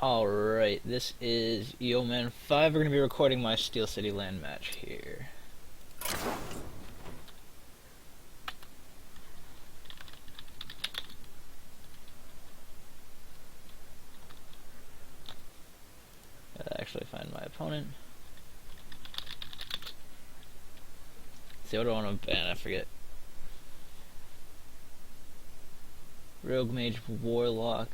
Alright, this is Yeoman 5. We're going to be recording my Steelcity LAN match here. Gotta actually find my opponent. Let's see, what do I want to ban? I forget. Rogue, mage, warlock.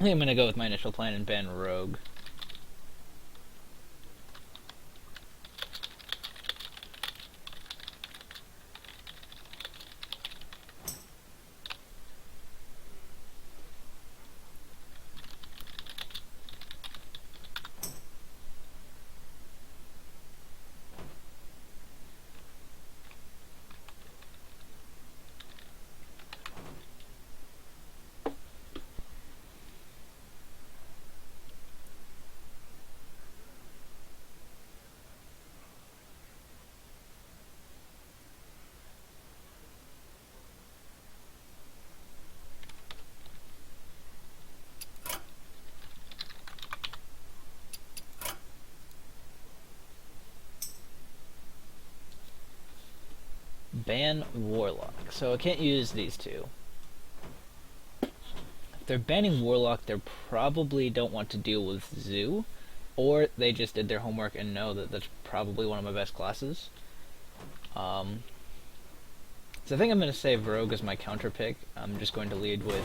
I think I'm gonna go with my initial plan and ban Rogue. Ban warlock. So I can't use these two. If they're banning warlock, they probably don't want to deal with zoo, or they just did their homework and know that that's probably one of my best classes. So I think I'm going to save Rogue as my counter pick. I'm just going to lead with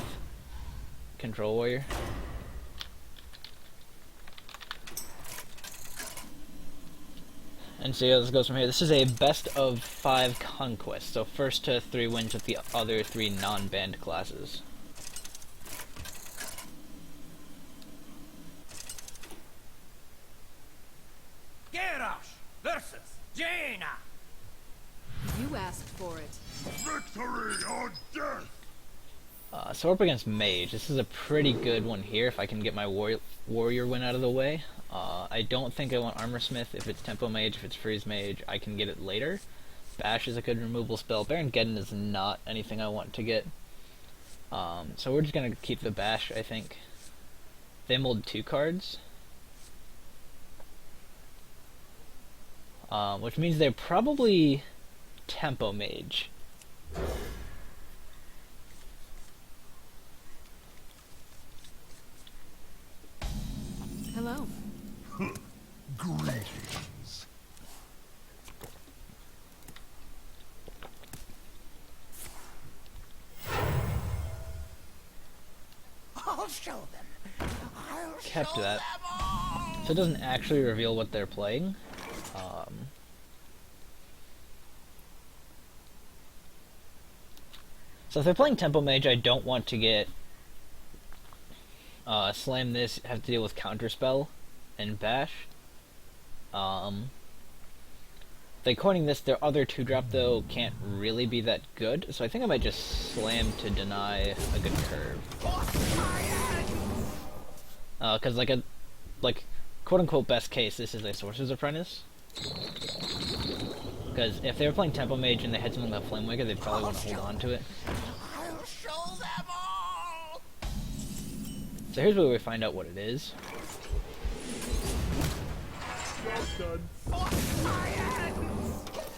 Control Warrior. And see how this goes from here. This is a best of 5 conquest, so first to 3 wins with the other 3 non-banned classes. Garrosh versus Jaina. You asked for it. Victory or death. So we're up against mage. This is a pretty good one here if I can get my warrior win out of the way. I don't think I want armor smith. If it's tempo mage, if it's freeze mage, I can get it later. Bash is a good removal spell. Baron Geddon is not anything I want to get. So we're just gonna keep the bash, I think. They mulled 2 cards. Which means they're probably tempo mage. Hello. Greetings. I'll show them. I'll Kept show that. them all. So it doesn't actually reveal what they're playing. So if they're playing tempo mage, I don't want to get slam this, have to deal with counterspell and bash. They coining this, their other 2-drop though can't really be that good, so I think I might just slam to deny a good curve. Cause like quote unquote best case, this is a Sorcerer's Apprentice. Because if they were playing tempo mage and they had something like Flame Waker, they'd probably want to hold on to it. I'll show them all. So here's where we find out what it is. So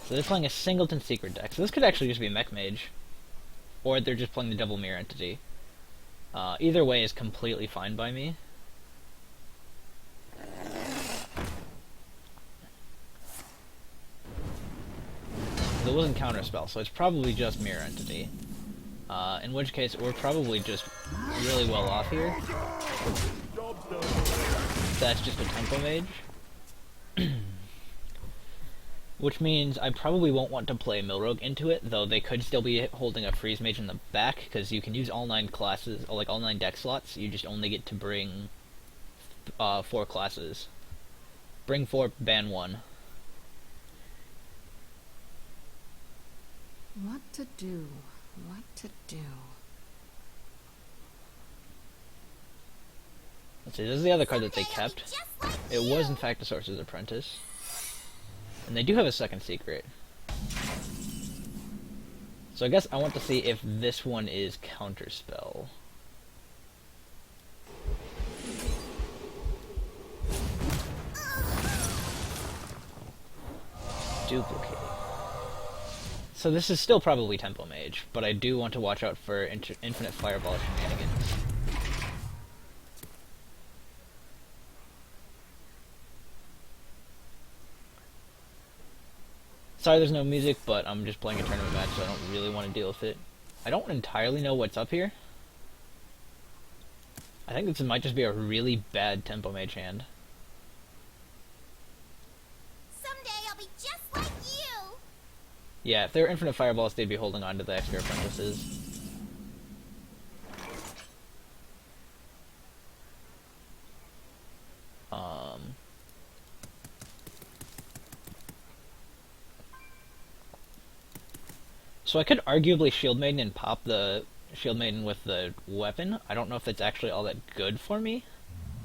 they're playing a Singleton Secret deck. So this could actually just be Mech Mage. Or they're just playing the Double Mirror Entity. Either way is completely fine by me. It wasn't Counterspell, so it's probably just Mirror Entity. In which case, we're probably just really well off here. That's just a Tempo Mage. Which means I probably won't want to play Milrogue into it, though they could still be holding a Freeze Mage in the back, because you can use all 9 classes, or like all 9 deck slots, you just only get to bring 4 classes. Bring 4, ban 1. What to do? What to do? Let's see, this is the other card that they kept. It was in fact a Sorcerer's Apprentice. And they do have a second secret. So I guess I want to see if this one is counterspell. Duplicate. So this is still probably Tempo Mage, but I do want to watch out for infinite fireball shenanigans. Sorry there's no music, but I'm just playing a tournament match, so I don't really want to deal with it. I don't entirely know what's up here. I think this might just be a really bad Tempo Mage hand. Someday I'll be just like you! Yeah, if they were infinite fireballs, they'd be holding on to the extra apprentices. So I could arguably Shield Maiden and pop the Shield Maiden with the weapon. I don't know if that's actually all that good for me.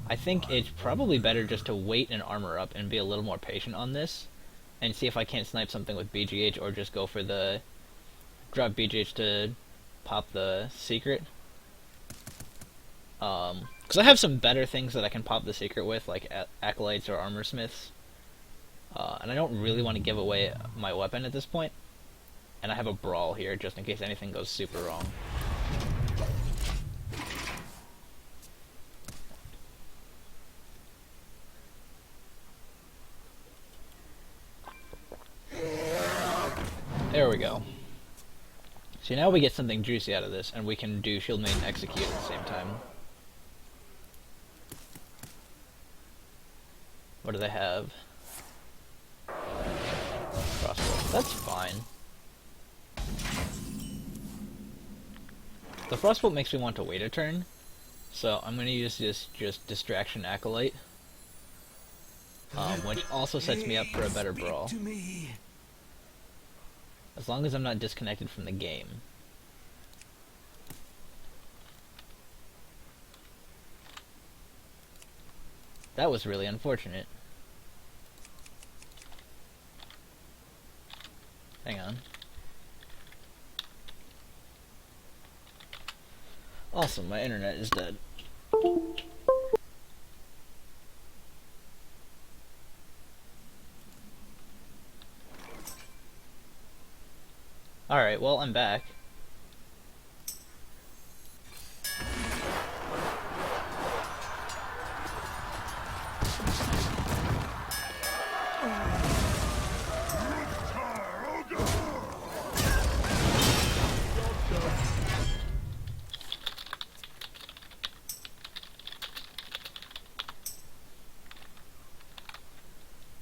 I think it's probably better just to wait and armor up and be a little more patient on this, and see if I can't snipe something with BGH, or just go for the drop BGH to pop the secret. Because I have some better things that I can pop the secret with, like Acolytes or Armor Smiths. And I don't really want to give away my weapon at this point. And I have a Brawl here, just in case anything goes super wrong. There we go. So now we get something juicy out of this, and we can do Shield Maiden Execute at the same time. What do they have? Frostbolt. That's fine. The Frostbolt makes me want to wait a turn, so I'm going to use this just Distraction Acolyte, which also sets me up for a better Brawl. As long as I'm not disconnected from the game. That was really unfortunate. Hang on. Awesome, my internet is dead. Alright, well, I'm back.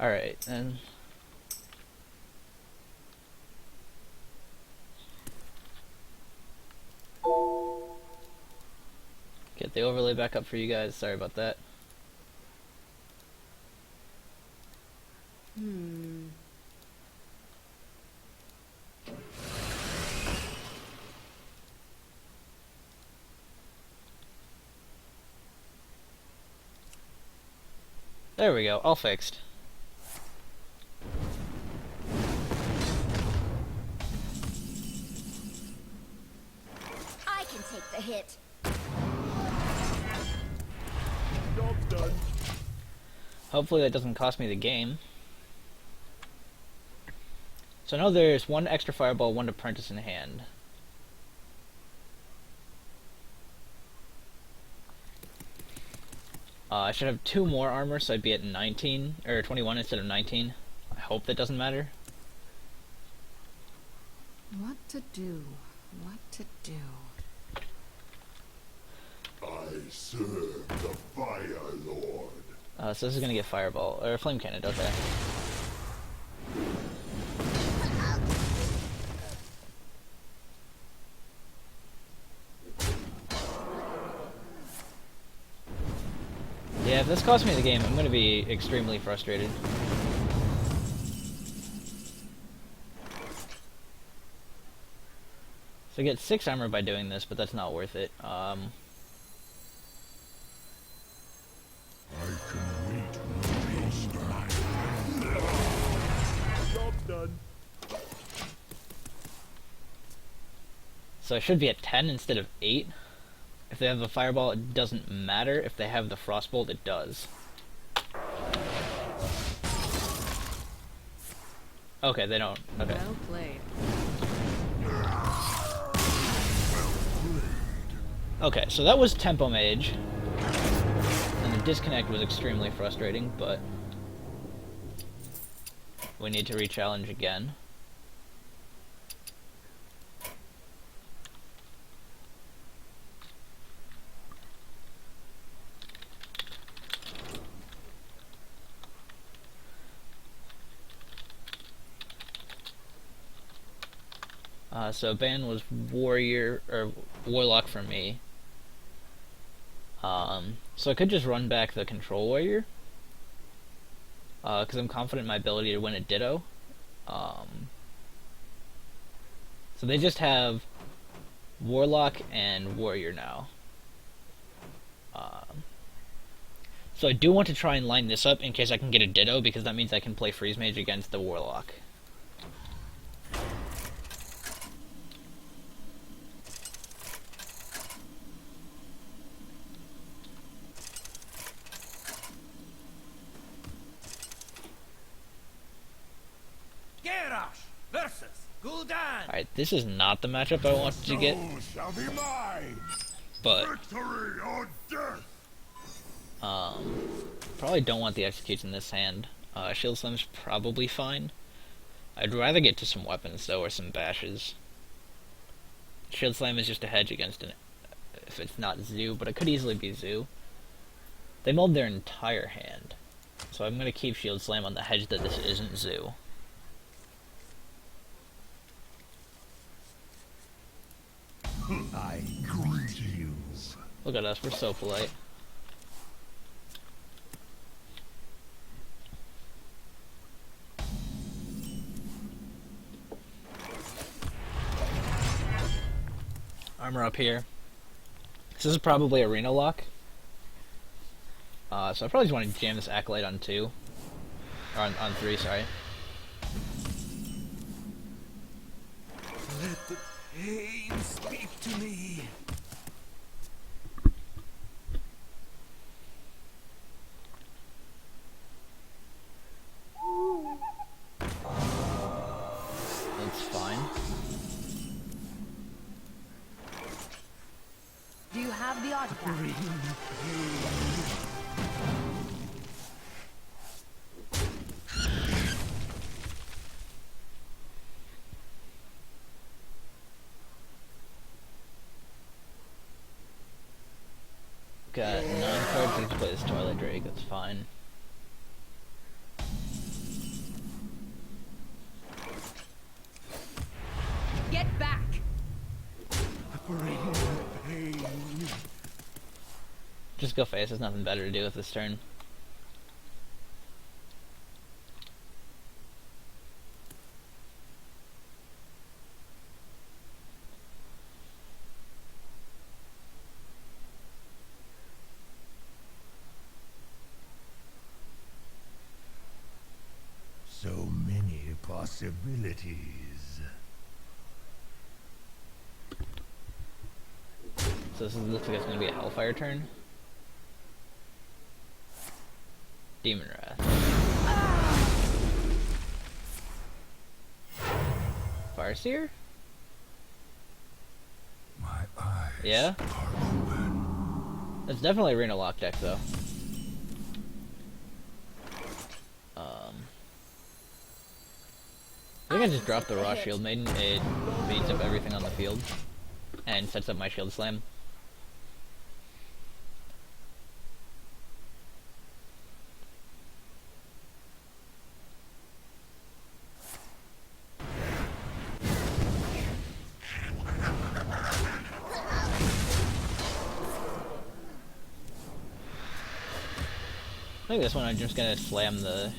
Alright, then. Get the overlay back up for you guys, sorry about that. There we go, all fixed. I can take the hit. Job's done. Hopefully that doesn't cost me the game. So I know there's one extra fireball, one apprentice in hand. I should have 2 more armor, so I'd be at 19, or 21 instead of 19. I hope that doesn't matter. What to do? What to do? I serve the Fire Lord. So this is gonna get fireball, or flame cannon, okay. Yeah, if this costs me the game, I'm gonna be extremely frustrated. So I get 6 armor by doing this, but that's not worth it. I can wait my Job's done. So I should be at 10 instead of 8. If they have the fireball, it doesn't matter. If they have the frostbolt, it does. Okay, they don't. Okay. Well played. Okay, so that was Tempo Mage. And the disconnect was extremely frustrating, but we need to re-challenge again. So ban was warrior or warlock for me. So I could just run back the control warrior, because I'm confident in my ability to win a ditto. So they just have warlock and warrior now. So I do want to try and line this up in case I can get a ditto, because that means I can play freeze mage against the warlock. Alright, this is not the matchup I wanted to get, Shall be mine. but Victory or death. probably don't want the executes in this hand. Shield Slam's probably fine. I'd rather get to some weapons though, or some bashes. Shield Slam is just a hedge against an, if it's not Zoo, but it could easily be Zoo. They mulled their entire hand, so I'm gonna keep Shield Slam on the hedge that this isn't Zoo. I greet you. Look at us, we're so polite. Armor up here. This is probably arena lock. So I probably just want to jam this Acolyte on 2. Or on 3, sorry. Let the pain speak to me. That's fine. Do you have the artifact? Got 9 cards to play this Twilight Drake, that's fine. Get back! Just go face, there's nothing better to do with this turn. So many possibilities. So this looks like it's going to be a Hellfire turn. Demon Wrath. Farseer? My eyes Yeah? are open. It's definitely arena lock deck though. I think I just dropped the Raw Shield Maiden. It beats up everything on the field and sets up my Shield Slam. I think this one I'm just gonna slam the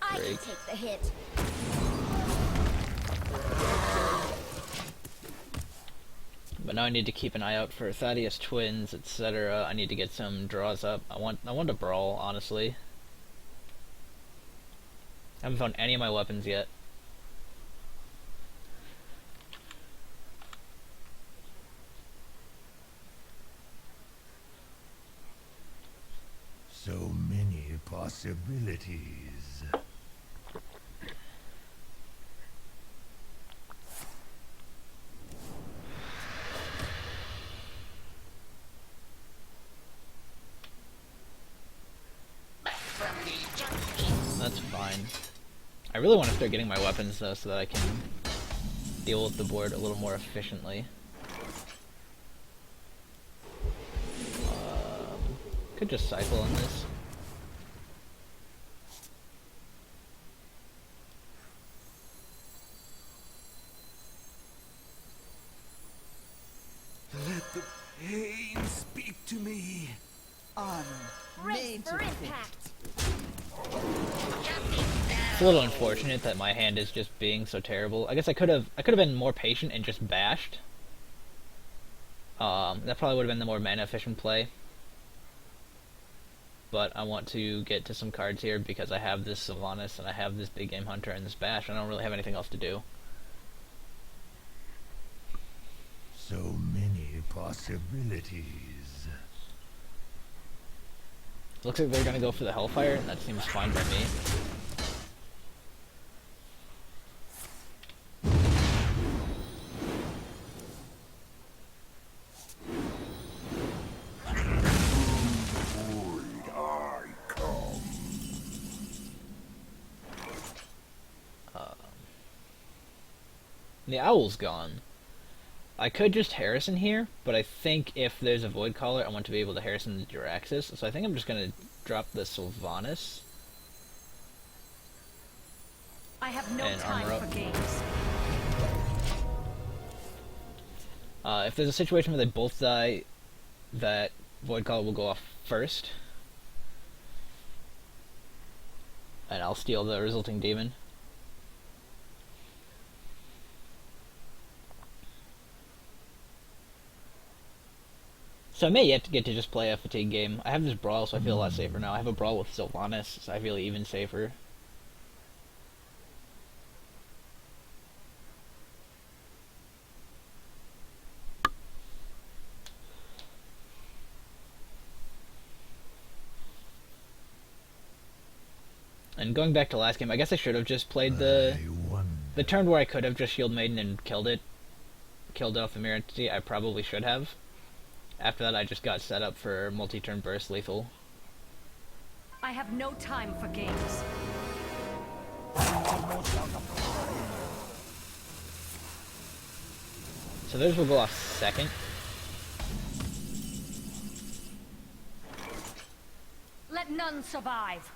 I can Drake. take the hit. But now I need to keep an eye out for Thaddeus Twins, etc. I need to get some draws up. I want a brawl, honestly. I haven't found any of my weapons yet. possibilities. That's fine. I really want to start getting my weapons though, so that I can deal with the board a little more efficiently. Could just cycle on this. Let the pain speak to me. Brace for impact. It's a little unfortunate that my hand is just being so terrible. I guess I could have been more patient and just bashed. That probably would have been the more mana efficient play. But I want to get to some cards here because I have this Sylvanas and I have this Big Game Hunter and this Bash. I don't really have anything else to do. So many possibilities. Looks like they're gonna go for the Hellfire, and that seems fine by me. The Owl's gone. I could just Harrison here, but I think if there's a Void Caller, I want to be able to Harrison the Jiraxis, so I think I'm just going to drop the Sylvanas. I have no And time armor up. for games. If there's a situation where they both die, that Void Caller will go off first. And I'll steal the resulting demon. So I may yet get to just play a fatigue game. I have this Brawl, so I feel a lot safer now. I have a Brawl with Sylvanas, so I feel even safer. And going back to last game, I guess I should have just played the turn where I could have just Shield Maiden and killed it off the Mirror Entity. I probably should have. After that, I just got set up for multi-turn burst lethal. I have no time for games. So theirs will go off second. Let none survive.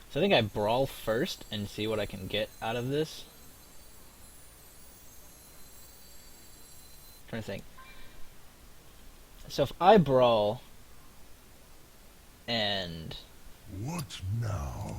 So I think I Brawl first and see what I can get out of this. Trying to think. So if I Brawl and What now?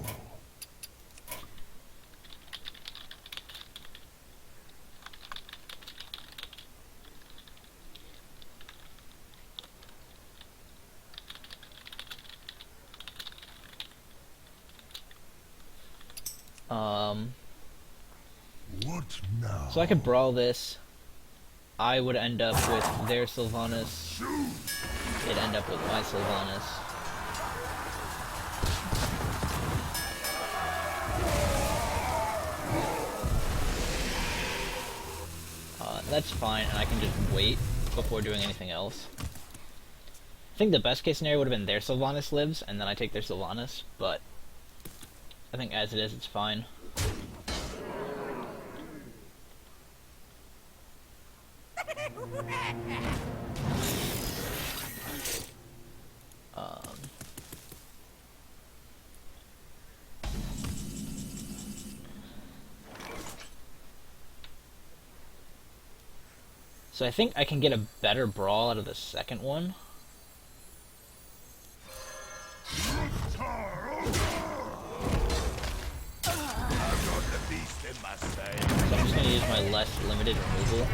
What now? so I could Brawl this. I would end up with their Sylvanas. It'd end up with my Sylvanas. That's fine, and I can just wait before doing anything else. I think the best case scenario would have been their Sylvanas lives, and then I take their Sylvanas, but I think as it is, it's fine. So I think I can get a better Brawl out of the second one. So I'm just going to use my less limited removal.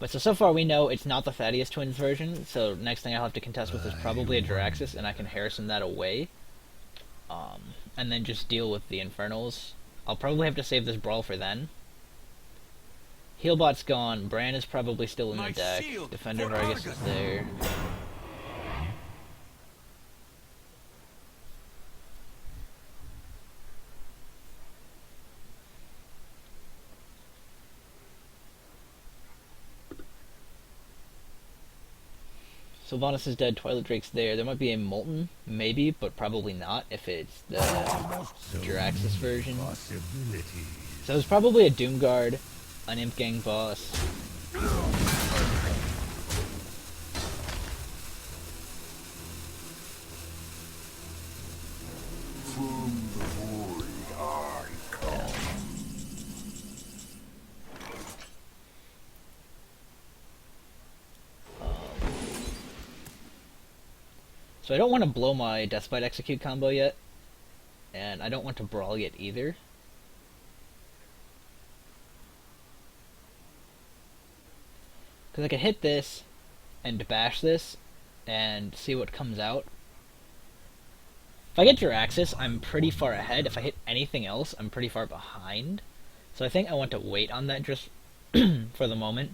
But so far we know it's not the Thaddeus Twins version, so next thing I'll have to contest with is probably a Jiraxis, and I can Harrison that away. And then just deal with the Infernals. I'll probably have to save this Brawl for then. Healbot's gone, Bran is probably still in the deck, Defender Vargas is there. Sylvanas is dead, Twilight Drake's there. There might be a Molten, maybe, but probably not if it's the Jiraxis version. So it's probably a Doomguard, an Imp Gang boss. So I don't want to blow my Deathbite Execute combo yet, and I don't want to Brawl yet either. Because I could hit this, and bash this, and see what comes out. If I get Jiraxis, I'm pretty far ahead. If I hit anything else, I'm pretty far behind. So I think I want to wait on that just for the moment.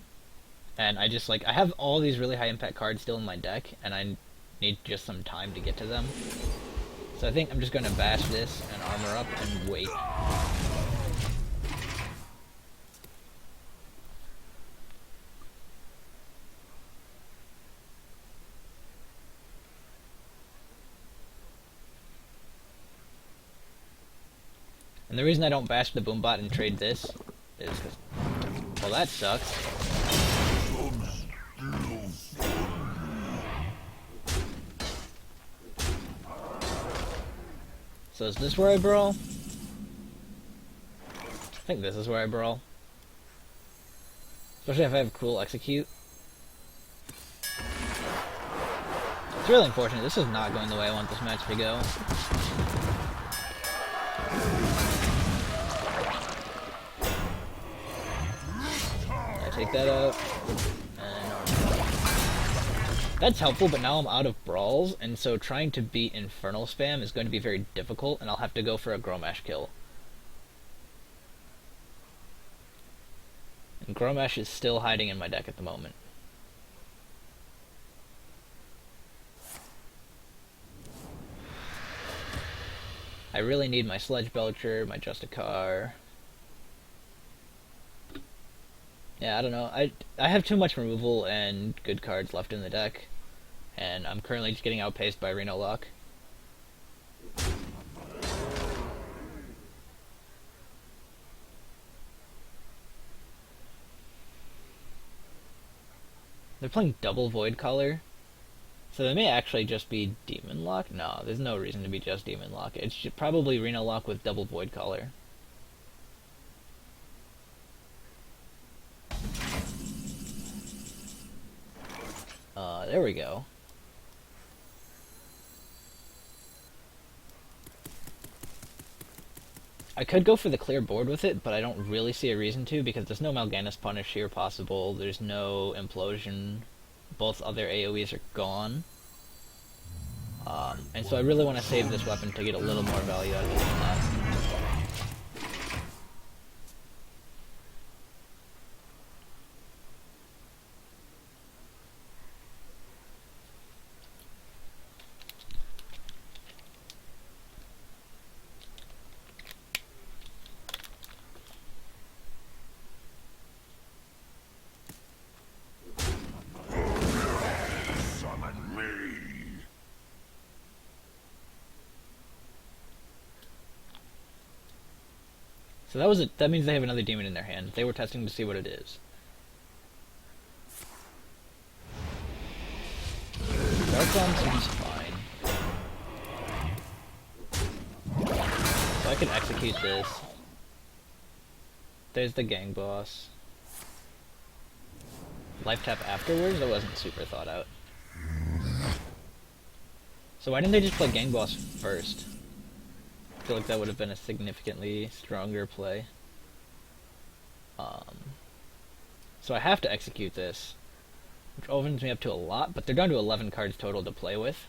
And I just, like, I have all these really high impact cards still in my deck, and I need just some time to get to them. So I think I'm just going to bash this and armor up and wait. And the reason I don't bash the Boombot and trade this is because, well, that sucks. So is this where I brawl? I think this is where I brawl. Especially if I have cool execute. It's really unfortunate. This is not going the way I want this match to go. I take that out. That's helpful, but now I'm out of brawls, and so trying to beat Infernal spam is going to be very difficult, and I'll have to go for a Gromash kill. And Gromash is still hiding in my deck at the moment. I really need my Sledge Belcher, my Justicar. Yeah, I don't know. I have too much removal and good cards left in the deck, and I'm currently just getting outpaced by Reno Lock. They're playing double Void Collar, so they may actually just be Demon Lock. No, there's no reason to be just Demon Lock. It's probably Reno Lock with double Void Collar. There we go. I could go for the clear board with it, but I don't really see a reason to, because there's no Mal'Ganis Punish here possible, there's no Implosion, both other AoEs are gone. And so I really want to save this weapon to get a little more value out of this slot. So that means they have another demon in their hand. They were testing to see what it is. Darkon seems fine. So I can execute this. There's the gang boss. Life tap afterwards? That wasn't super thought out. So why didn't they just play gang boss first? I feel like that would have been a significantly stronger play. So I have to execute this, which opens me up to a lot, but they're down to 11 cards total to play with.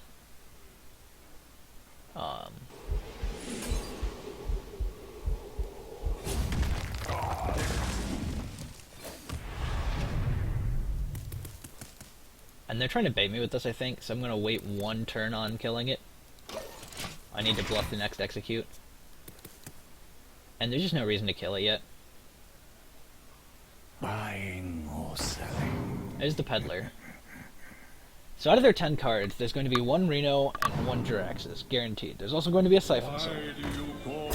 And they're trying to bait me with this, I think, so I'm going to wait one turn on killing it. I need to bluff the next execute. And there's just no reason to kill it yet. Buying or selling. There's the Peddler. So out of their 10 cards, there's going to be one Reno and one Jiraxis, guaranteed. There's also going to be a Siphon Soul. Why do you call?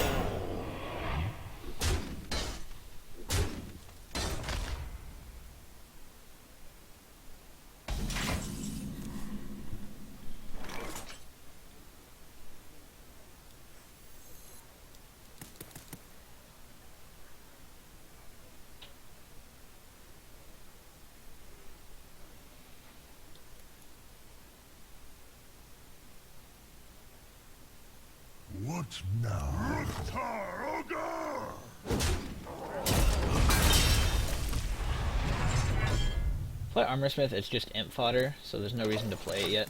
What now? Play Armorsmith, it's just imp fodder, so there's no reason to play it yet.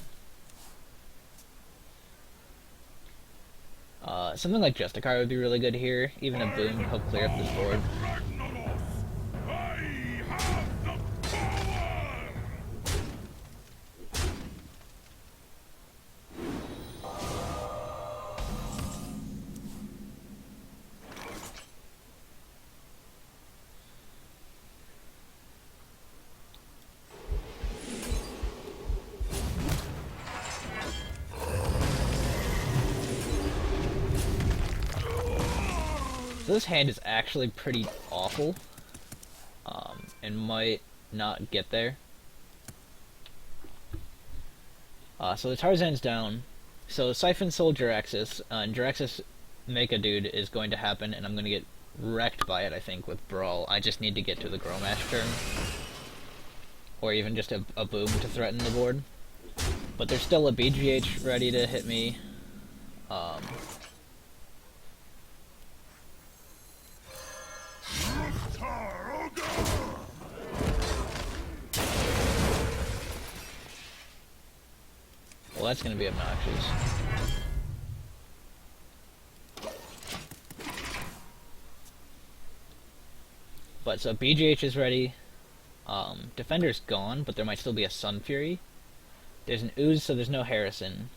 Something like Justicar would be really good here, even a boom to help clear up this board. So this hand is actually pretty awful, and might not get there. So the Tarzan's down. So Siphon Soul Jiraxis, and Jiraxis Mecha Dude is going to happen, and I'm going to get wrecked by it, I think, with Brawl. I just need to get to the Gromash turn. Or even just a boom to threaten the board. But there's still a BGH ready to hit me. Well, that's going to be obnoxious. But so BGH is ready. Defender's gone, but there might still be a Sun Fury. There's an Ooze, so there's no Harrison.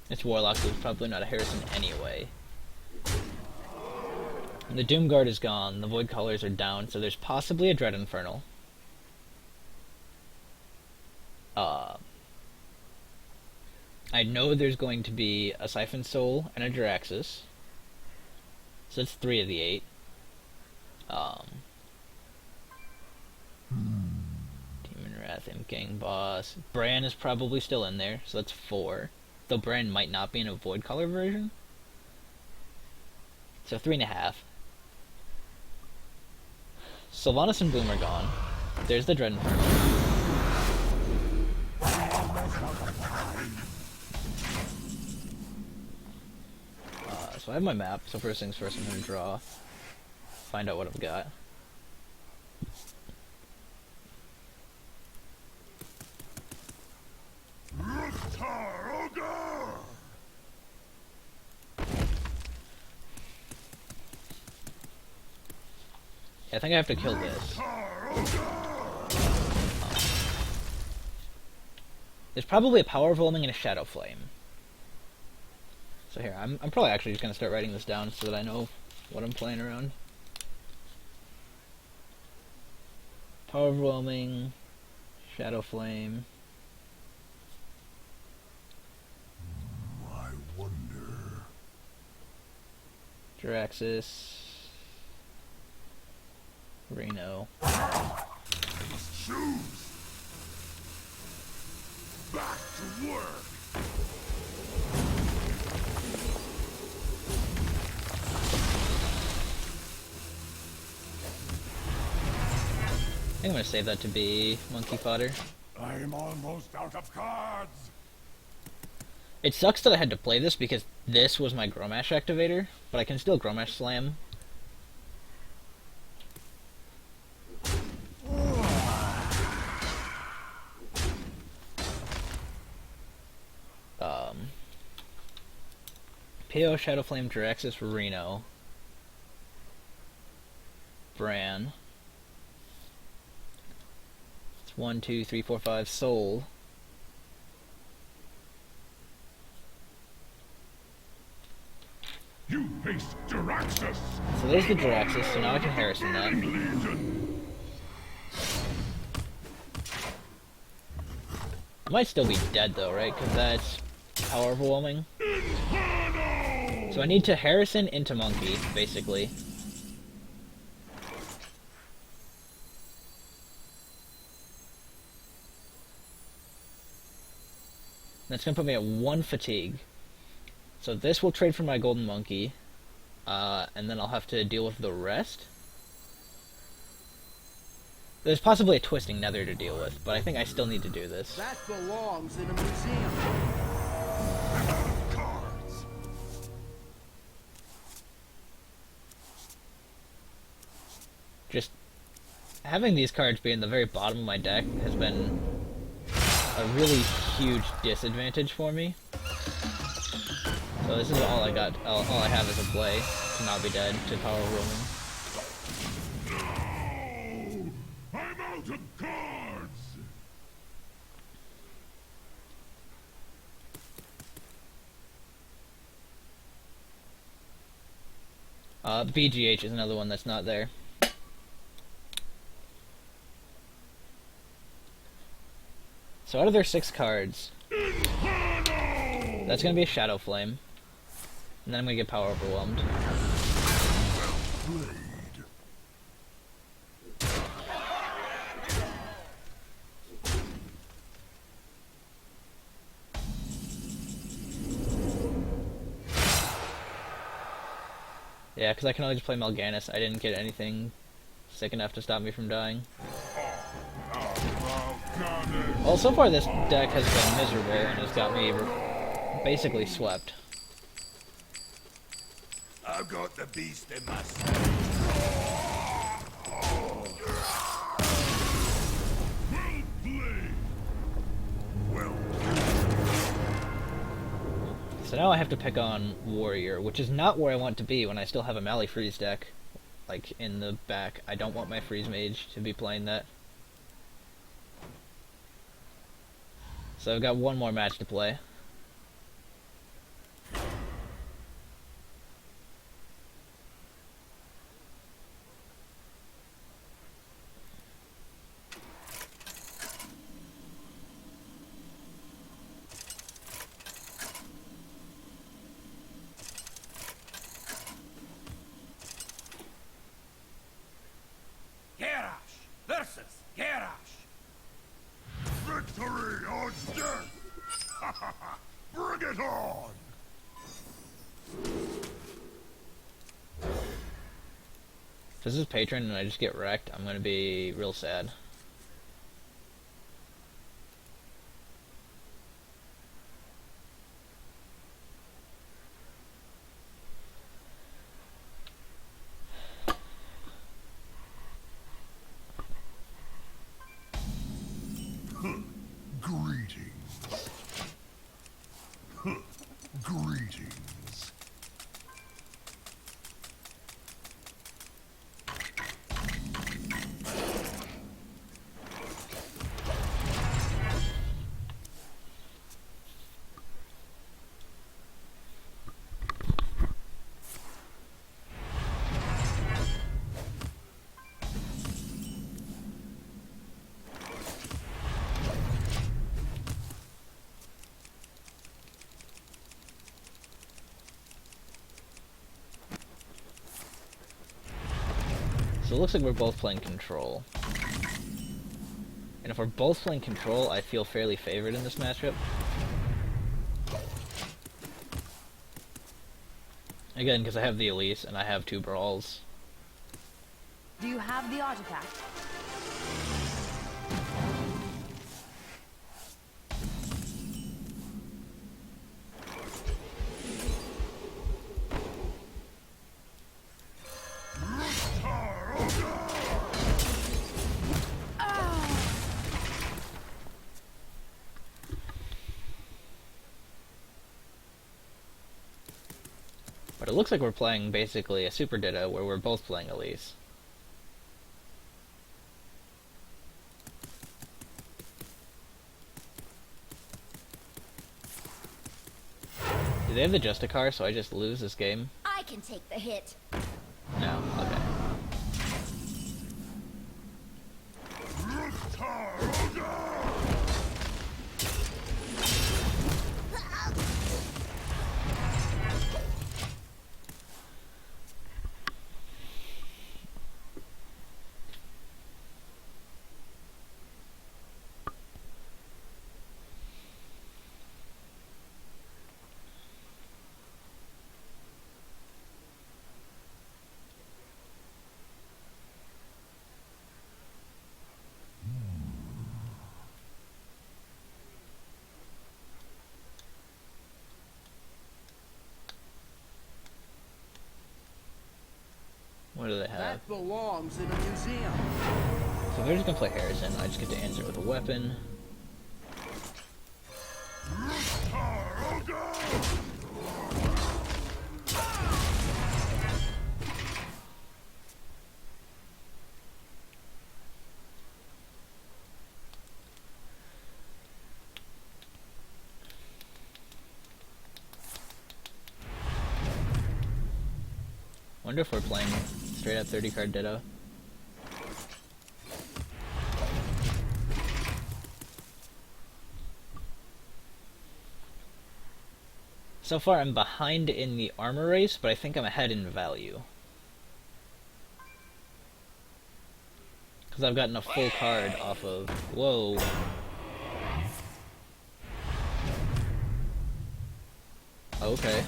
It's Warlock, so it's probably not a Harrison anyway. And the Doomguard is gone, the Void Colors are down, so there's possibly a Dread Infernal. I know there's going to be a Siphon Soul and a Jiraxis. So that's 3 of the 8. Demon Wrath, Imp Gang Boss. Bran is probably still in there, so that's 4. Though Bran might not be in a Void Color version. So 3.5. Sylvanas and Boom are gone. There's the Dread Infernal. So I have my map, so first things first I'm going to draw. Find out what I've got. I think I have to kill this. There's probably a Power of Overwhelming and a Shadow Flame. So here, I'm probably actually just going to start writing this down so that I know what I'm playing around. Power of Overwhelming, Shadow Flame. I wonder. Jiraxis. Reno. Choose. Back to work. I think I'm going to save that to be monkey fodder. I'm almost out of cards. It sucks that I had to play this because this was my Gromash activator, but I can still Gromash Slam. PO, Shadowflame, Jiraxis, Reno, Bran. It's 1, 2, 3, 4, 5, Soul. You face Jiraxis! So there's the Jiraxis, so now I can Harrison that. I might still be dead though, right? Because that's power overwhelming. So I need to Harrison into Monkey, basically. That's going to put me at 1 fatigue. So this will trade for my golden monkey, and then I'll have to deal with the rest. There's possibly a twisting nether to deal with, but I think I still need to do this. That belongs in a museum. Cards! Just having these cards be in the very bottom of my deck has been a really huge disadvantage for me. So this is all I got. All I have is a play to not be dead to power roaming. No! I'm out of cards! BGH is another one that's not there. So out of their 6 cards, that's gonna be a Shadow Flame, and then I'm gonna get power overwhelmed. Played. Yeah, because I can only just play Mal'Ganis. I didn't get anything sick enough to stop me from dying. Well, so far this deck has been miserable and has got me basically swept. I've got the beast in my stomach. Well played. Well. So now I have to pick on Warrior, which is not where I want to be when I still have a Mally Freeze deck, like, in the back. I don't want my Freeze Mage to be playing that. So I've got one more match to play. Garrosh versus Garrosh. Victory or death! Bring it on! If this is Patron and I just get wrecked, I'm gonna be real sad. Greetings. Greetings. So it looks like we're both playing Control. And if we're both playing Control, I feel fairly favored in this matchup. Again, because I have the Elise and I have 2 Brawls. Do you have the artifact? it looks like we're playing basically a Super Ditto where we're both playing Elise. Do they have the Justicar, so I just lose this game? I can take the hit. No, okay. What do they have? That belongs in a museum. So they're just gonna play Harrison. I just get to answer with a weapon. Wonder if we're playing straight up 30 card Ditto. So far I'm behind in the armor race, but I think I'm ahead in value. Because I've gotten a full card off of... Whoa. Okay.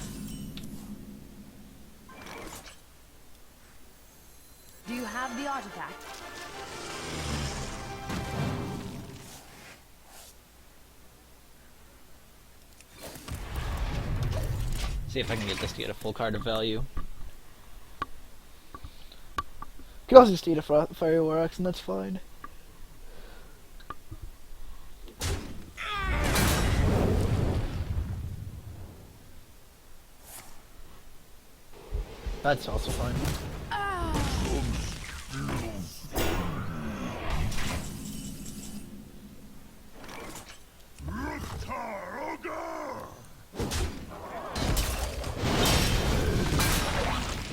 Do you have the artifact? See if I can get this to get a full card of value. You can also just eat a fire war axe and that's fine. That's also fine.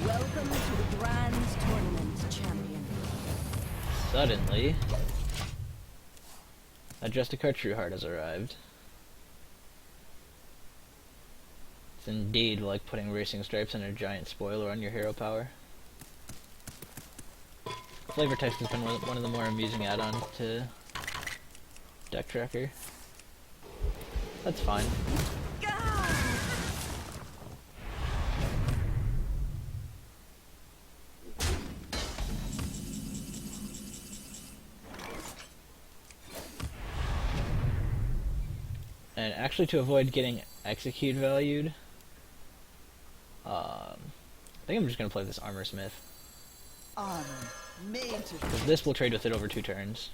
Welcome to the Grand Tournament, champion. Suddenly, a Justicar Trueheart has arrived. It's indeed like putting racing stripes and a giant spoiler on your hero power. Flavor text has been one of the more amusing add-ons to Deck Tracker. That's fine. And actually, to avoid getting execute valued, I think I'm just gonna play this Armor Smith. Because this will trade with it over 2 turns.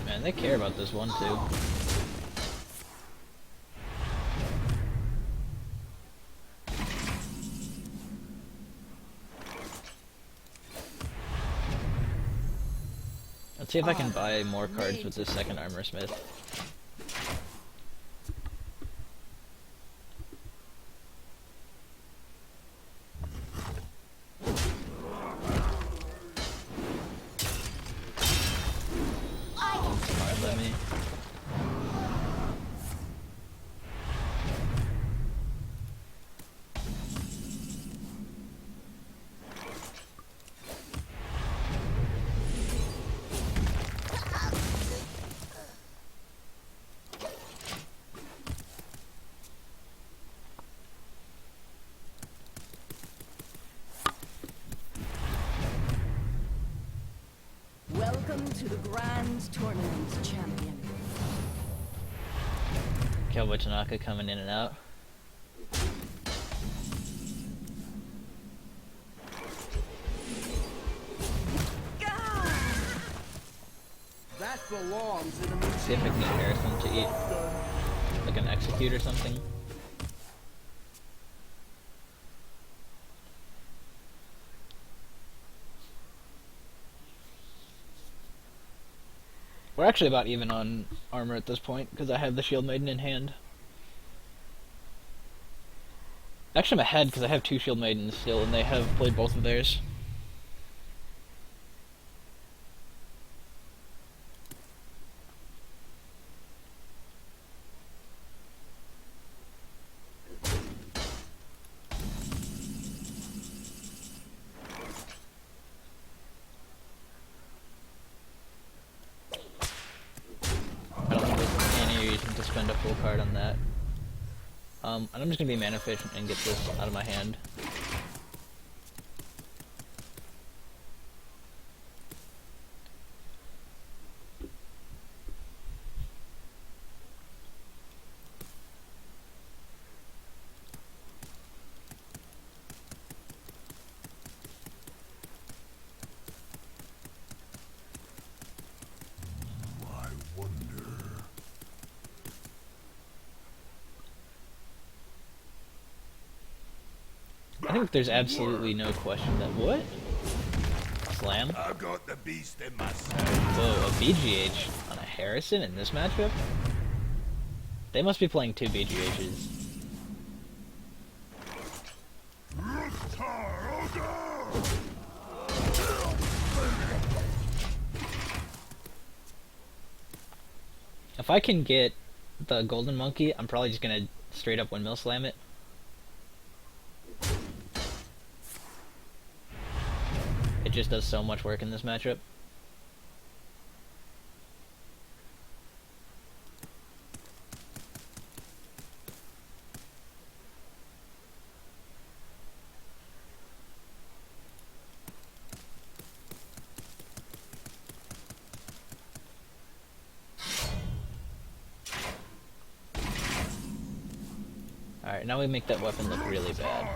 Man, they care about this one too. Let's see if I can buy more cards with this second Armor Smith. Alright, let me. Welcome to the Grand Tournament, champion. Cowboy Tanaka coming in and out. belongs in a See if I can get Harrison to eat like an execute or something. We're actually about even on armor at this point, because I have the Shield Maiden in hand. Actually, I'm ahead, because I have 2 Shield Maidens still, and they have played both of theirs. I don't think there's any reason to spend a full card on that. And I'm just gonna be mana efficient and get this out of my hand. I wonder. I think there's absolutely no question that what? Slam? I got the beast in myself. Whoa, a BGH on a Harrison in this matchup? They must be playing 2 BGHs. If I can get the Golden Monkey, I'm probably just gonna straight up windmill slam it. It just does so much work in this matchup. Alright, now we make that weapon look really bad.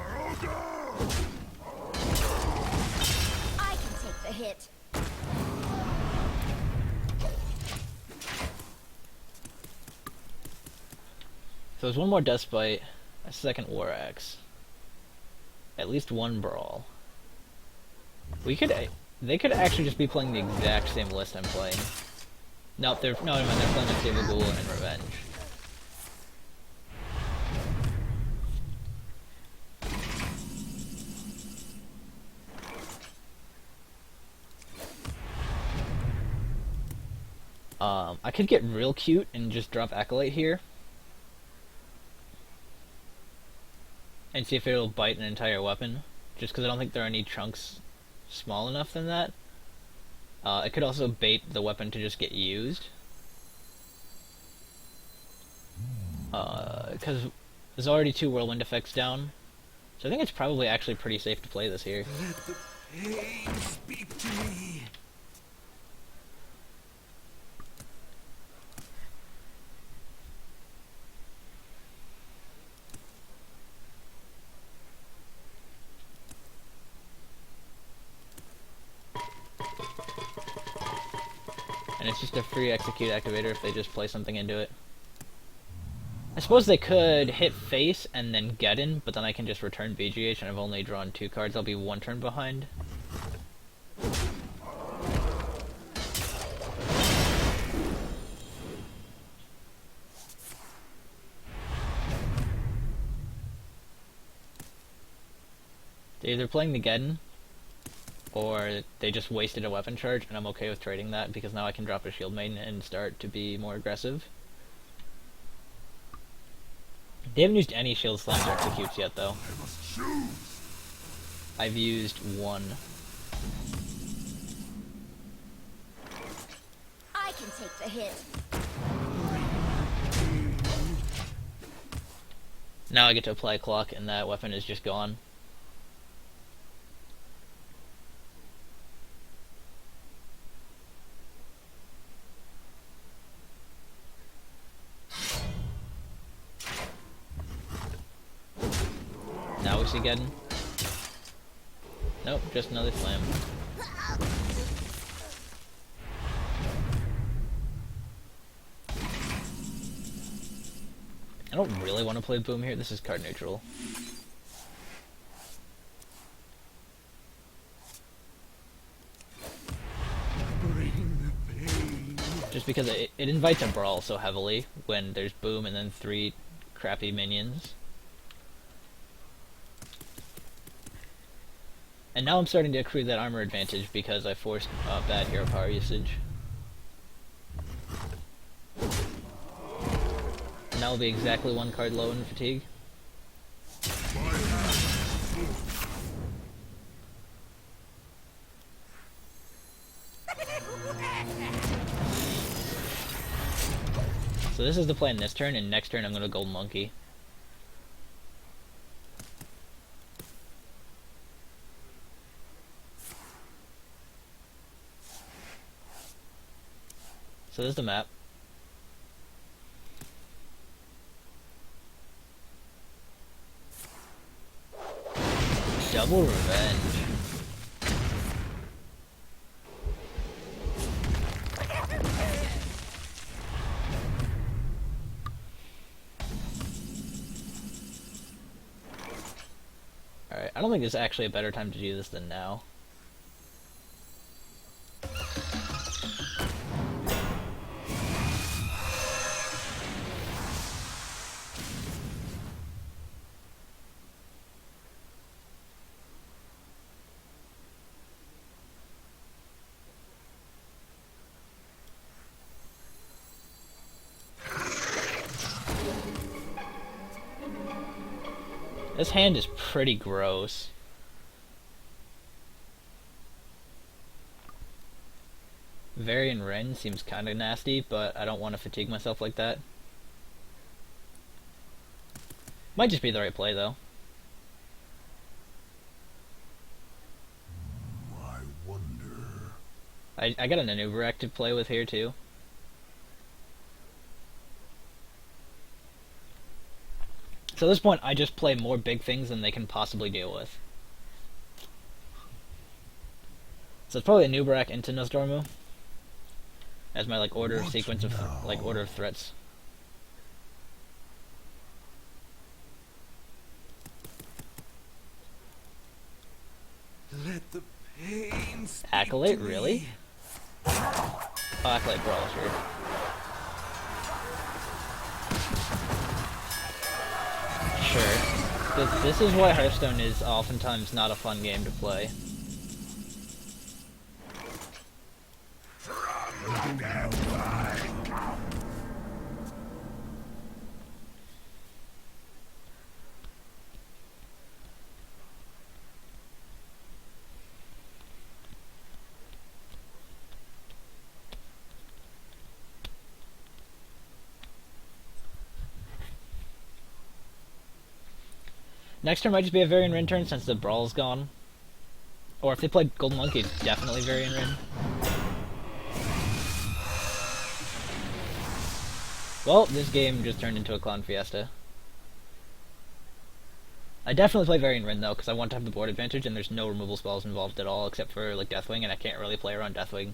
I can take the hit. So there's one more Dust Bite, a second War Axe, at least 1 Brawl. They could actually just be playing the exact same list I'm playing. Nope, they're playing Unstable Ghoul and Revenge. I could get real cute and just drop Acolyte here. And see if it'll bite an entire weapon. Just because I don't think there are any chunks small enough than that. It could also bait the weapon to just get used. Because there's already 2 Whirlwind effects down. So I think it's probably actually pretty safe to play this here. Let the pain speak to me. And it's just a free execute activator if they just play something into it. I suppose they could hit face and then get in, but then I can just return BGH and I've only drawn 2 cards. I'll be 1 turn behind. They're either playing the Geddon, or they just wasted a weapon charge, and I'm okay with trading that because now I can drop a Shield Maiden and start to be more aggressive. They haven't used any Shield Slams or Executes yet, though. I must choose. I've used 1. I can take the hit. Now I get to apply Clock, and that weapon is just gone. Now we see Geddon. Nope, just another slam. don't really want to play boom here. This is card neutral. Bring the pain. Just because it invites a brawl so heavily when there's boom and then 3 crappy minions. And now I'm starting to accrue that armor advantage because I forced bad hero power usage. And that will be exactly 1 card low in fatigue. So this is the plan this turn, and next turn I'm going to gold monkey. So this is the map. Double revenge. Alright, I don't think there's actually a better time to do this than now. This hand is pretty gross. Varian Ren seems kinda nasty, but I don't want to fatigue myself like that. Might just be the right play though. I wonder. I got an Anubarak to play with here too. So at this point, I just play more big things than they can possibly deal with. So it's probably a Anubarak into Nosdormu as my like order sequence of like order of threats. Let the pain speak Acolyte, to really? me. Oh, Acolyte Brawl, sure. Sure. This is why Hearthstone is oftentimes not a fun game to play. Next turn might just be a Varian Rin turn since the Brawl's gone. Or if they played Golden Monkey, definitely Varian Rin. Well, this game just turned into a Clown Fiesta. I definitely play Varian Rin though, because I want to have the board advantage and there's no removal spells involved at all except for like Deathwing, and I can't really play around Deathwing.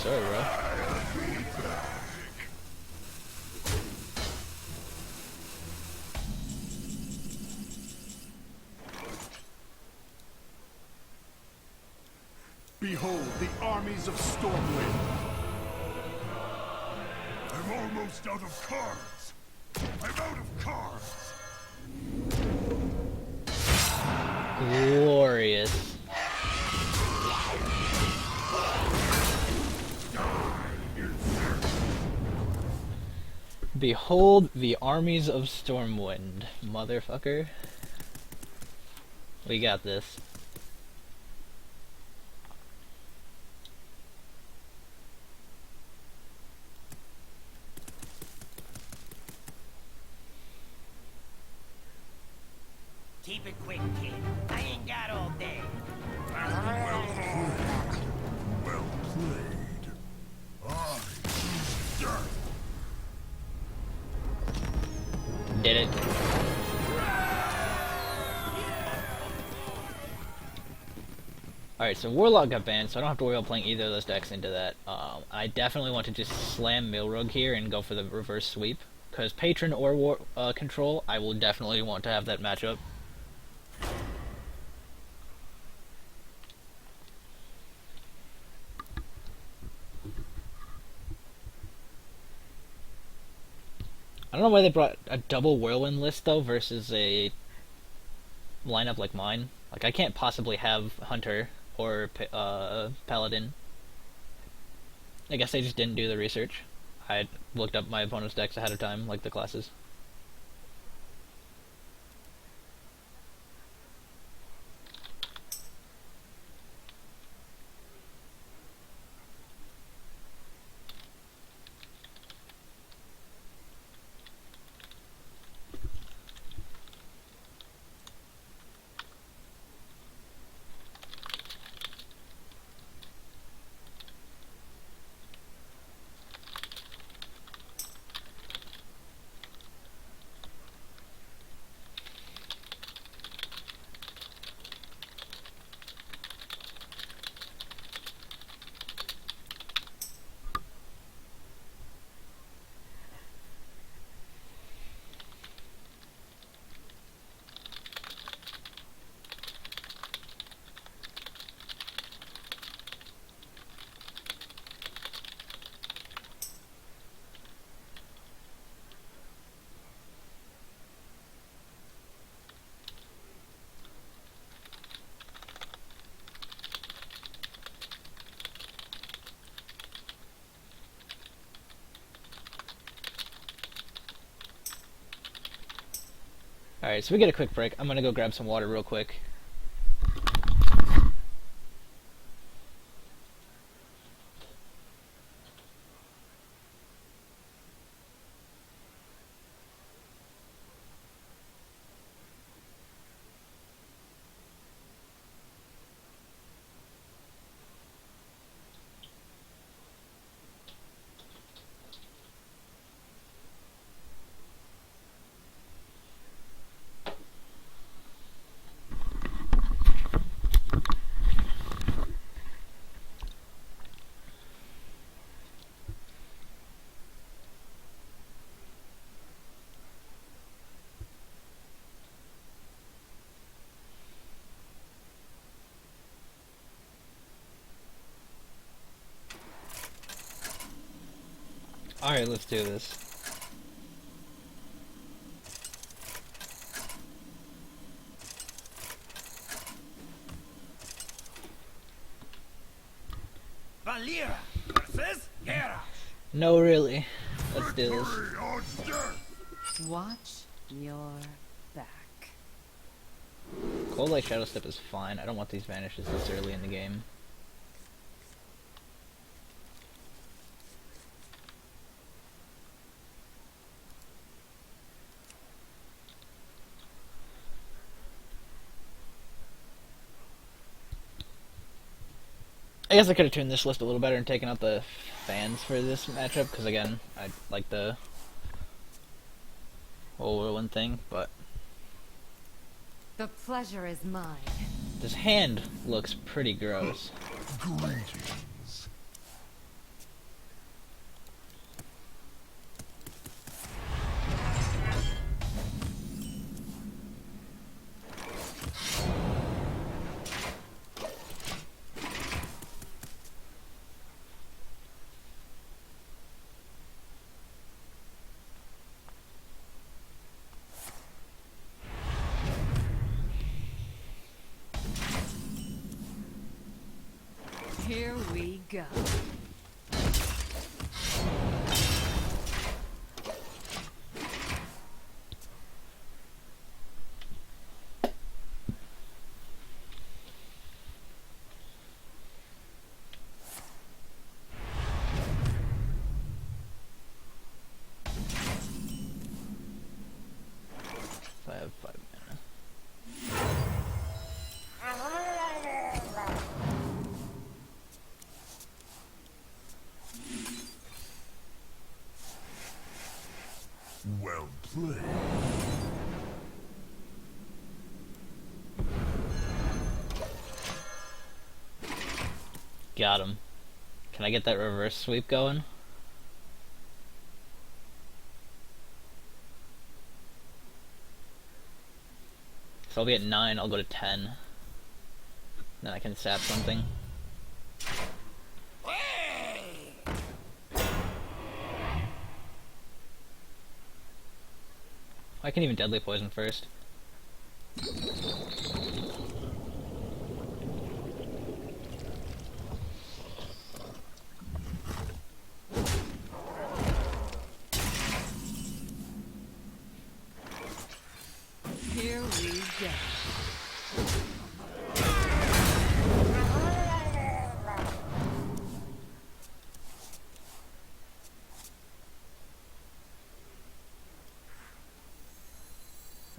Sorry, bro. Behold the armies of Stormwind. I'm almost out of cards. I'm out of cards. Glorious. Behold the armies of Stormwind, motherfucker. We got this. Keep it quick, kid. I ain't got all day. Well played. Well played. I choose death. Did it. Alright, so Warlock got banned, so I don't have to worry about playing either of those decks into that. I definitely want to just slam Milrogue here and go for the reverse sweep. Because Patron or Control, I will definitely want to have that matchup. I don't know why they brought a double Whirlwind list, though, versus a lineup like mine. Like, I can't possibly have Hunter or Paladin. I guess I just didn't do the research. I looked up my opponent's decks ahead of time, like the classes. Alright, so we get a quick break. I'm gonna go grab some water real quick. Alright, let's do this. Valyra versus Hera. No, really. Let's do this. Victory or death! Watch your back. Cold Light Shadow Step is fine. I don't want these vanishes this early in the game. I guess I could have tuned this list a little better and taken out the fans for this matchup, because again, I like the whole whirlwind thing, but The pleasure is mine. this hand looks pretty gross. Greetings. Here we go. So I have 5 mana. Well played. Got him. Can I get that reverse sweep going? So I'll be at 9, I'll go to 10. Then I can sap something. I can even deadly poison first. Here we go.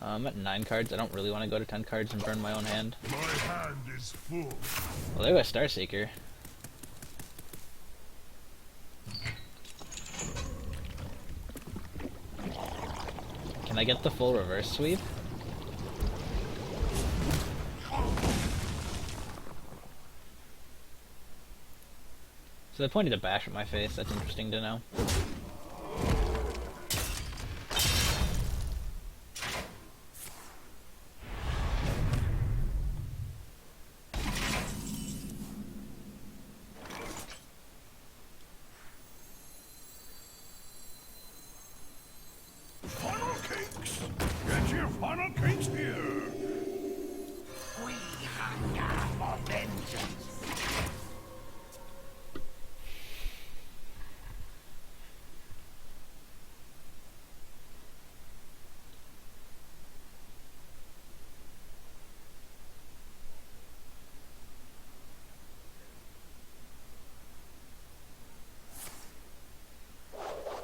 I'm at 9 cards. I don't really want to go to 10 cards and burn my own hand. My hand is full. Well, there goes Starseeker. Can I get the full reverse sweep? So they pointed a bash at my face. That's interesting to know. Funnel cakes! Get your funnel cakes here! We hunger for vengeance.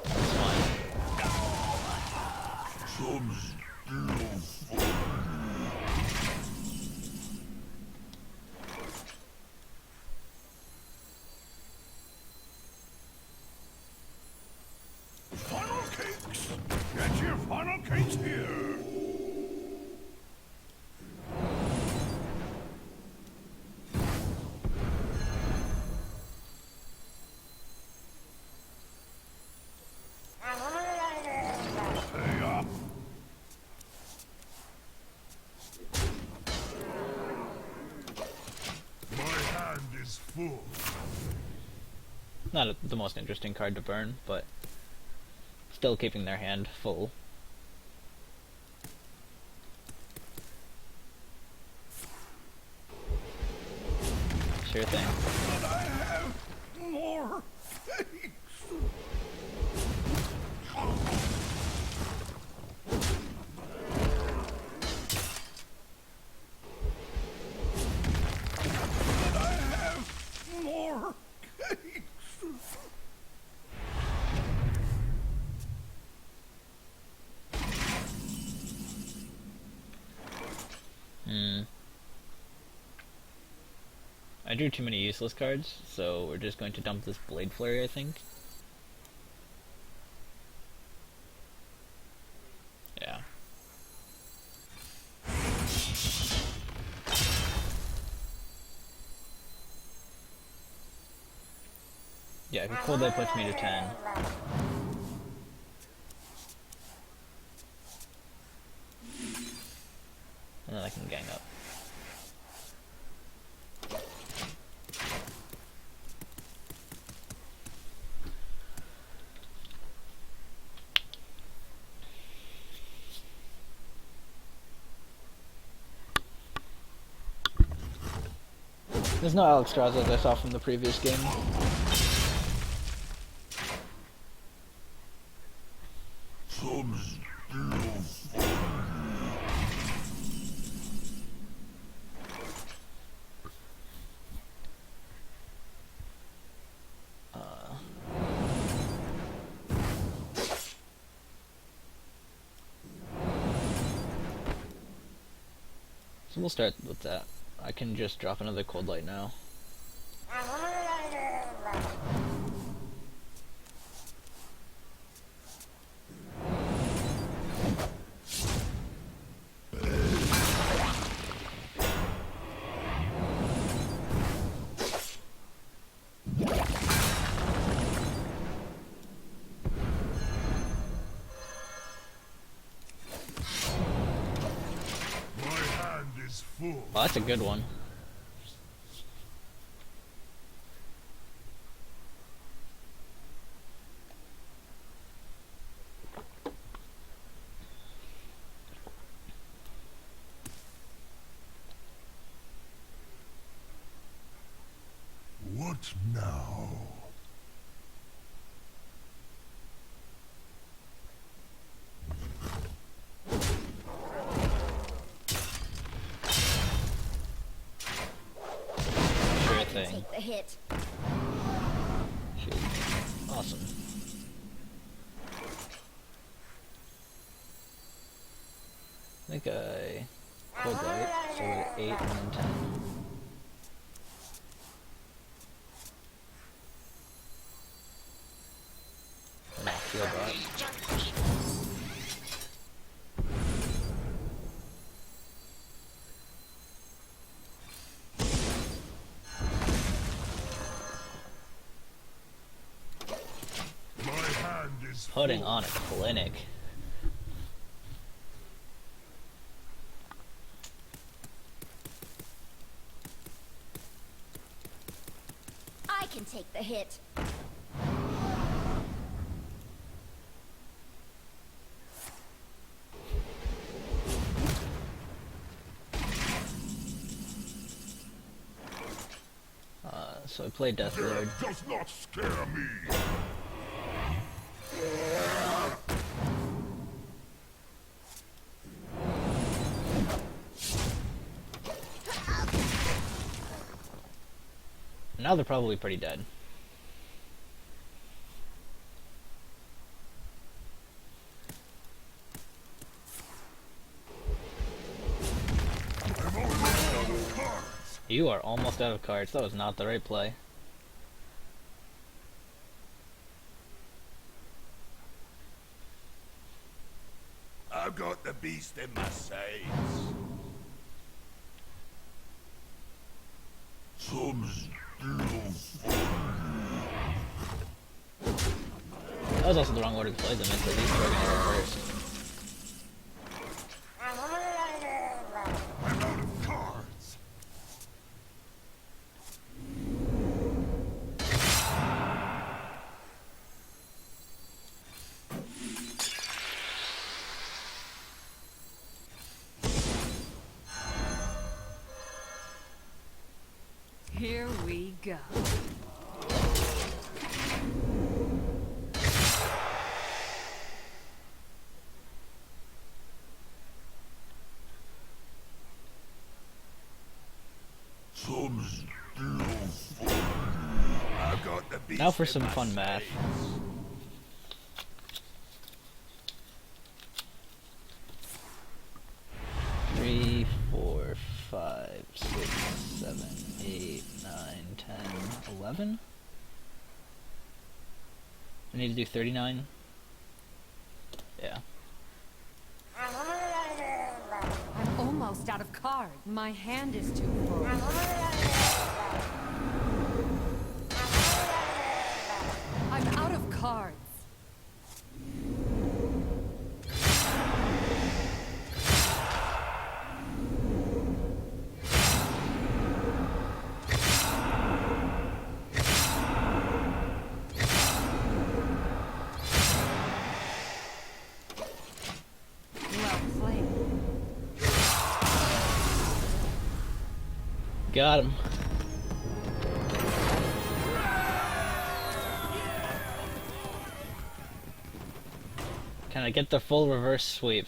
That's fine. Some still funnel cakes! Get your funnel cakes here! Stay up! My hand is full. Not the most interesting card to burn, but still keeping their hand full. Sure thing. But I have more cakes. But I have more cakes. I drew too many useless cards, so we're just going to dump this Blade Flurry, I think. Yeah. Yeah, if a cold that puts me to 10. And then I can gang up. There's no Alex Strauss as I saw from the previous game. Some still So we'll start with that. I can just drop another Cold Light now. full. Oh, that's a good one. What now? Sure thing. Take the hit. Shoot. Awesome. I think I cold light, so we're at 8 and then 10. And I'll feel that. My hand is Putting full. on a clinic. I can take the hit. So I played Death Lord. Death does not scare me. Now they're probably pretty dead. I'm almost out of cards. You are almost out of cards. That was not the right play. I've got the beast in my sights. That was also the wrong order to play them in, so these two are going to go first. I'm out of cards. Here we go. I've got the beast Now for in some my fun math. sights. 3, 4, 5, 6, 7, 8, 9, 10, 11. I need to do 39. Yeah. I'm almost out of cards. My hand is too full. I'm out of cards. Well played. Got him. Can I get the full reverse sweep?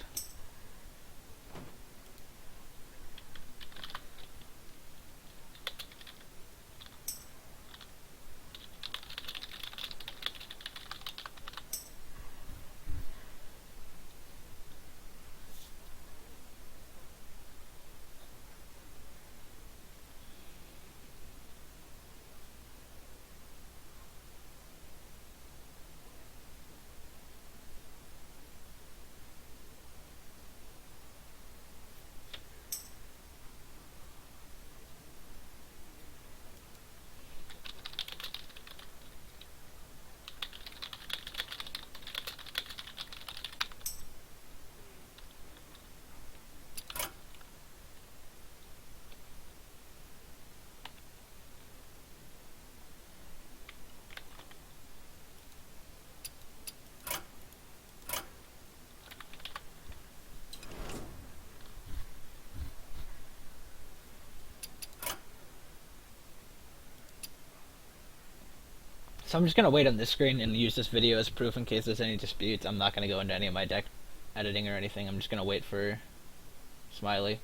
So I'm just gonna wait on this screen and use this video as proof in case there's any disputes. I'm not gonna go into any of my deck editing or anything. I'm just gonna wait for Smiley.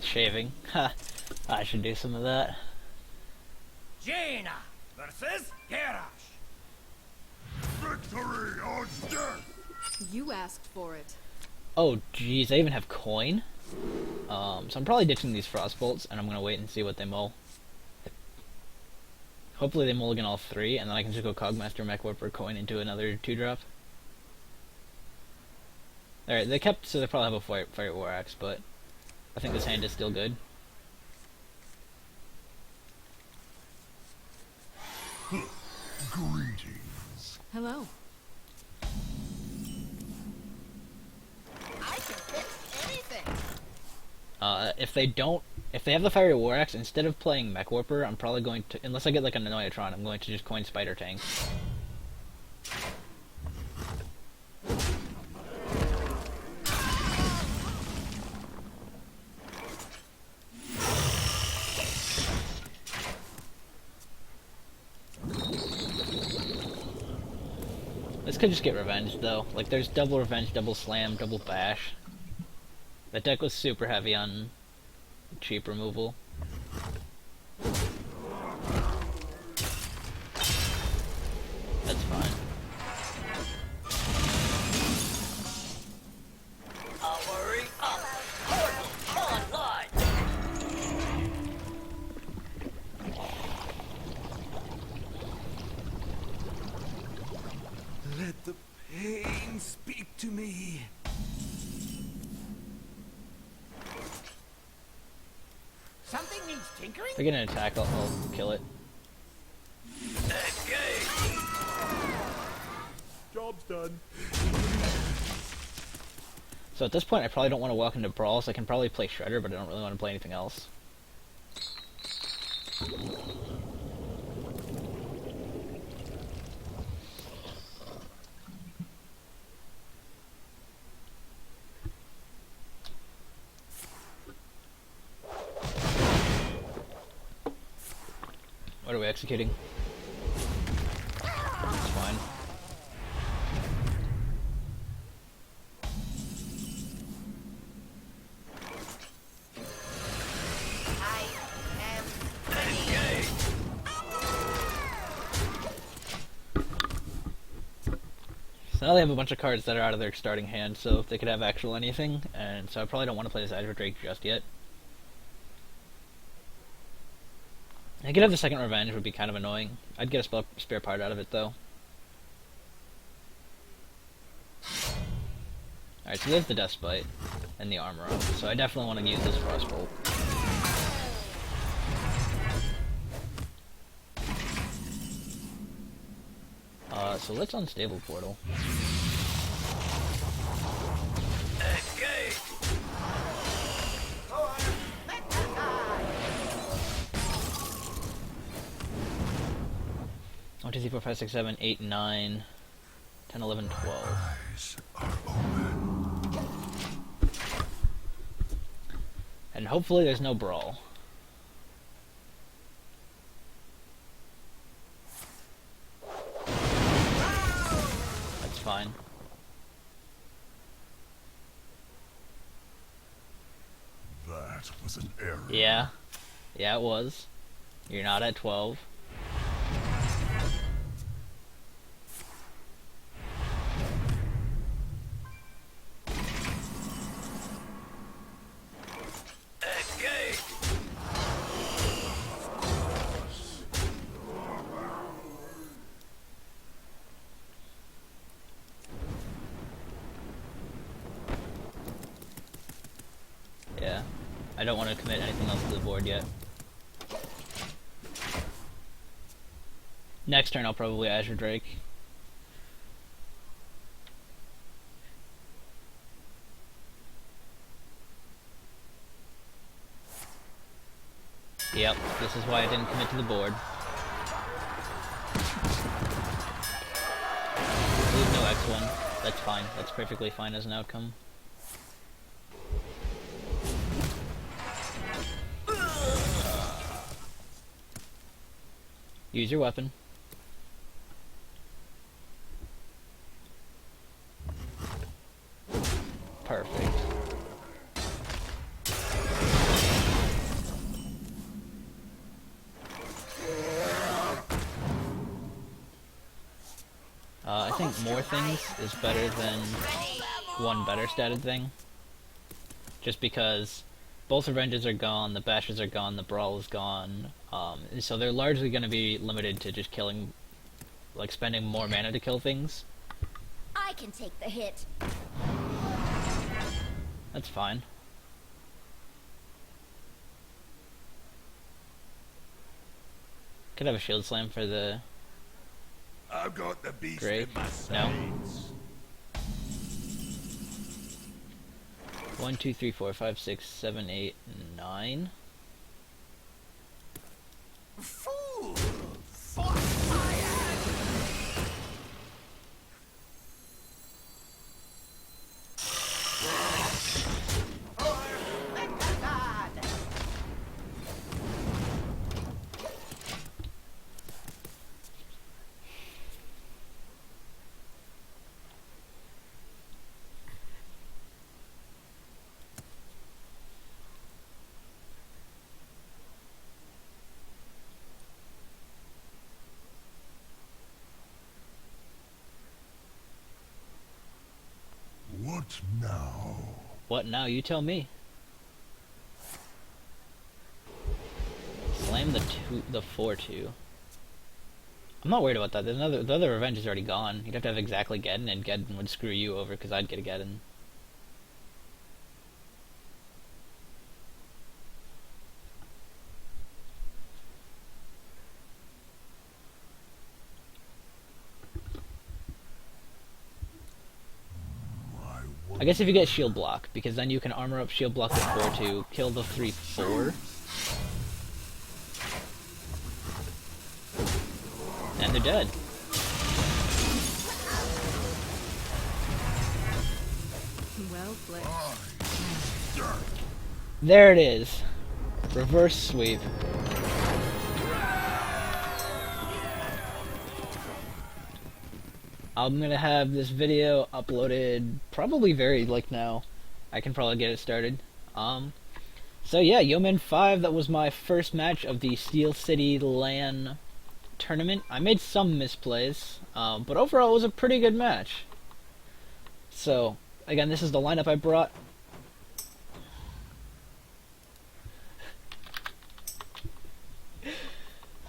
Shaving. Ha! I should do some of that. Jaina versus Garrosh. Victory or death! You asked for it. Oh jeez, I even have coin. So I'm probably ditching these frostbolts, and I'm gonna wait and see what they mull. Hopefully they mulligan all three, and then I can just go Cogmaster, Mech Whipper, coin into another 2-drop. Alright, they kept, so they probably have a Fire War Axe, but I think this hand is still good. Greetings. Hello. I can fix anything. If they have the Fiery War Axe, instead of playing Mech Warper, I'm probably going to, unless I get like an Annoyatron, I'm going to just coin Spider Tank. This could just get revenged though. Like there's double revenge, double slam, double bash. That deck was super heavy on cheap removal. That's fine. Hurry up. Portal online. Let the pain speak to me. Something needs tinkering? If I get an attack, I'll kill it. Engage. Job's done. So at this point, I probably don't want to walk into brawls. I can probably play Shredder, but I don't really want to play anything else. What are we executing? That's fine. I am engaged. So now they have a bunch of cards that are out of their starting hand, so they could have actual anything, and so I probably don't want to play this Azure Drake just yet. I could have the second revenge, would be kind of annoying. I'd get a spare part out of it though. Alright, so there's the Death Spite and the armor up, so I definitely want to use this Frostbolt. So let's unstable portal. Engage. 1, 2, 3, 4, 5, 6, 7, 8, 9, 10, 11, 12. Eyes are open. And hopefully there's no brawl. That's fine. That was an error. Yeah. Yeah, it was. You're not at 12. I don't want to commit anything else to the board yet. Next turn I'll probably Azure Drake. Yep, this is why I didn't commit to the board. Leave no X1. That's fine. That's perfectly fine as an outcome. Use your weapon. Perfect. I think more things is better than one better statted thing. Just because both revenges are gone, the bashes are gone, the brawl is gone, so they're largely going to be limited to just killing, like spending more mana to kill things. I can take the hit. That's fine. Could have a shield slam for the I've got the beast Drake. in my No. sights. 1, 2, 3, 4, 5, 6, 7, 8, 9. Fool! Fuck fire! What now? What now? You tell me. Slam the 4-2. I'm not worried about that. There's the other revenge is already gone. You'd have to have exactly Geddon, and Geddon would screw you over because I'd get a Geddon. I guess if you get shield block, because then you can armor up shield block with 4-2, kill the 3-4. And they're dead. Well played. There it is. Reverse sweep. I'm gonna have this video uploaded probably very now. I can probably get it started. So yeah, Yeoman 5, that was my first match of the Steelcity LAN tournament. I made some misplays, but overall it was a pretty good match. So, again, this is the lineup I brought.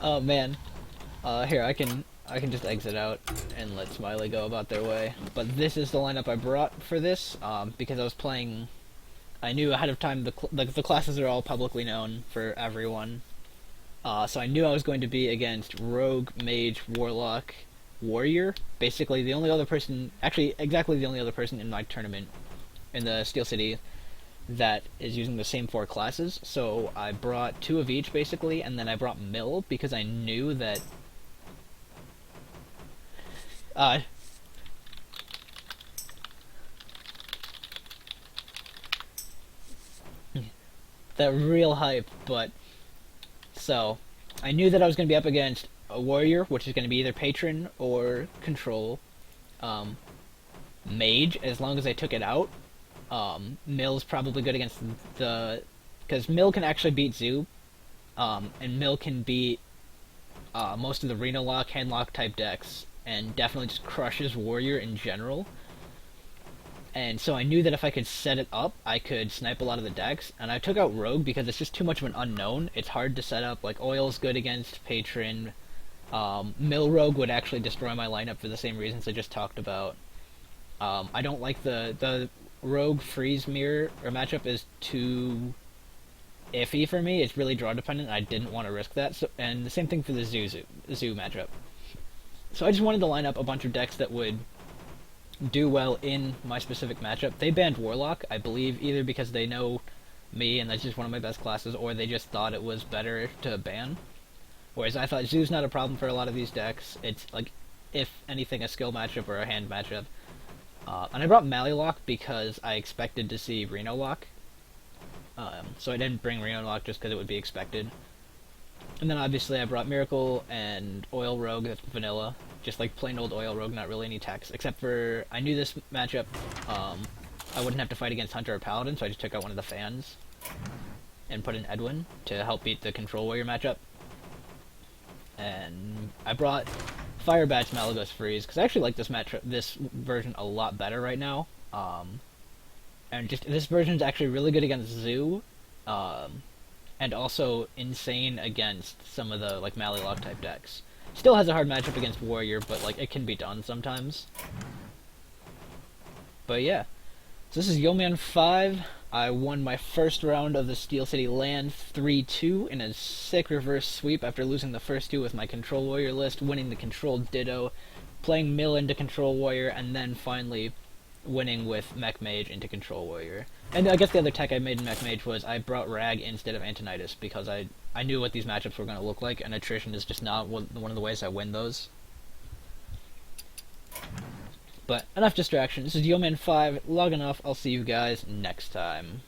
Oh man. Here, I can just exit out and let Smiley go about their way. But this is the lineup I brought for this, because I was playing... I knew ahead of time the classes are all publicly known for everyone. So I knew I was going to be against Rogue, Mage, Warlock, Warrior. Basically the only other person... Actually, exactly the only other person in my tournament in the Steel City that is using the same 4 classes. So I brought 2 of each, basically, and then I brought Mill, because I knew that... that real hype, but... So, I knew that I was going to be up against a Warrior, which is going to be either Patron or Control. Mage, as long as I took it out. Mill's probably good against the... Because Mill can actually beat Zoo, and Mill can beat most of the Reno Lock, Handlock type decks, and definitely just crushes Warrior in general. And so I knew that if I could set it up, I could snipe a lot of the decks, and I took out Rogue because it's just too much of an unknown. It's hard to set up. Like, Oil's good against Patron. Mill Rogue would actually destroy my lineup for the same reasons I just talked about. I don't like the Rogue Freeze Mirror or matchup is too iffy for me. It's really draw dependent. I didn't want to risk that. So, and the same thing for the Zoo matchup. So I just wanted to line up a bunch of decks that would do well in my specific matchup. They banned Warlock, I believe, either because they know me and that's just one of my best classes, or they just thought it was better to ban. Whereas I thought Zoo's not a problem for a lot of these decks. It's like, if anything, a skill matchup or a hand matchup. And I brought Mallylock because I expected to see Reno Lock. So I didn't bring Reno Lock just because it would be expected. And then obviously I brought Miracle and Oil Rogue, that's vanilla. Just like plain old Oil Rogue, not really any text. Except for, I knew this matchup, I wouldn't have to fight against Hunter or Paladin, so I just took out one of the fans. And put in Edwin to help beat the Control Warrior matchup. And I brought Fire Batch Malagos Freeze, because I actually like this version a lot better right now. And just, this version is actually really good against Zoo. And also insane against some of the like Mallylock type decks. Still has a hard matchup against Warrior, but like it can be done sometimes. But yeah, so this is Yeoman 5. I won my first round of the Steelcity LAN 3-2 in a sick reverse sweep after losing the first two with my Control Warrior list, winning the Control Ditto, playing Mill into Control Warrior, and then finally winning with Mech Mage into Control Warrior. And I guess the other tech I made in Mech Mage was I brought Rag instead of Antonitis because I knew what these matchups were going to look like, and attrition is just not one of the ways I win those. But enough distraction. This is Yeoman 5, logging off. I'll see you guys next time.